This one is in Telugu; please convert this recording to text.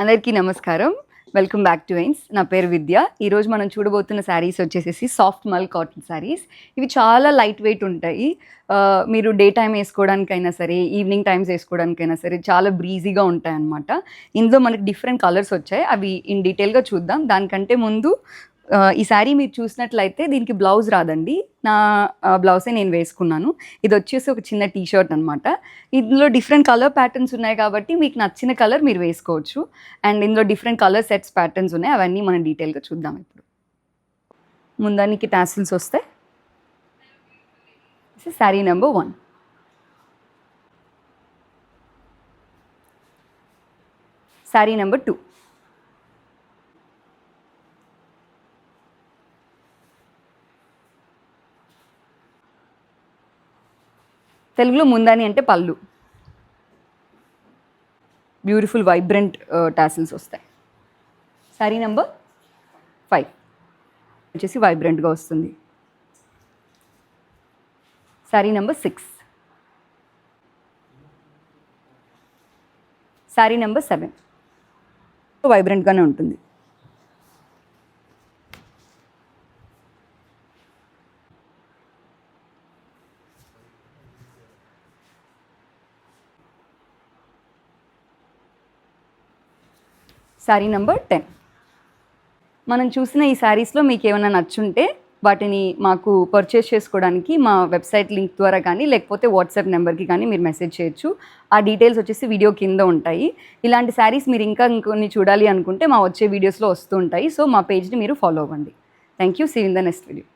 అందరికీ నమస్కారం. Welcome back to wines. నా పేరు విద్య. ఈరోజు మనం చూడబోతున్న శారీస్ వచ్చేసేసి సాఫ్ట్ మల్ కాటన్ శారీస్. ఇవి చాలా లైట్ వెయిట్ ఉంటాయి. మీరు డే టైమ్ వేసుకోవడానికైనా సరే, ఈవినింగ్ టైమ్స్ వేసుకోవడానికైనా సరే చాలా బ్రీజీగా ఉంటాయన్నమాట. ఇందులో మనకి డిఫరెంట్ కలర్స్ వచ్చాయి. అవి ఇన్ డీటెయిల్గా చూద్దాం. దానికంటే ముందు ఈ శారీ మీరు చూసినట్లయితే దీనికి బ్లౌజ్ రాదండి. నా బ్లౌజే నేను వేసుకున్నాను. ఇది వచ్చేసి ఒక చిన్న టీ షర్ట్ అనమాట. ఇందులో డిఫరెంట్ కలర్ ప్యాటర్న్స్ ఉన్నాయి కాబట్టి మీకు నచ్చిన కలర్ మీరు వేసుకోవచ్చు. అండ్ ఇందులో డిఫరెంట్ కలర్ సెట్స్ ప్యాటర్న్స్ ఉన్నాయి. అవన్నీ మనం డీటెయిల్గా చూద్దాం ఇప్పుడు. ముందానికి టాసిల్స్ వస్తాయి. This is sari number 1. Sari number 2. తెలుగులో ముందాని అంటే పళ్ళు. బ్యూటిఫుల్ వైబ్రెంట్ టాసిల్స్ వస్తాయి. శారీ నెంబర్ 5 వచ్చేసి వైబ్రెంట్గా వస్తుంది. శారీ నెంబర్ 6. శారీ నెంబర్ 7 వైబ్రెంట్గానే ఉంటుంది. శారీ నెంబర్ 10. మనం చూసిన ఈ శారీస్లో మీకు ఏమైనా నచ్చుంటే వాటిని మాకు పర్చేస్ చేసుకోవడానికి మా వెబ్సైట్ లింక్ ద్వారా కానీ లేకపోతే వాట్సాప్ నెంబర్కి కానీ మీరు మెసేజ్ చేయొచ్చు. ఆ డీటెయిల్స్ వచ్చేసి వీడియో కింద ఉంటాయి. ఇలాంటి శారీస్ మీరు ఇంకా ఇంకొన్ని చూడాలి అనుకుంటే మా వచ్చే వీడియోస్లో వస్తూ ఉంటాయి. సో మా పేజ్ని మీరు ఫాలో అవ్వండి. Thank you. See you in the next video.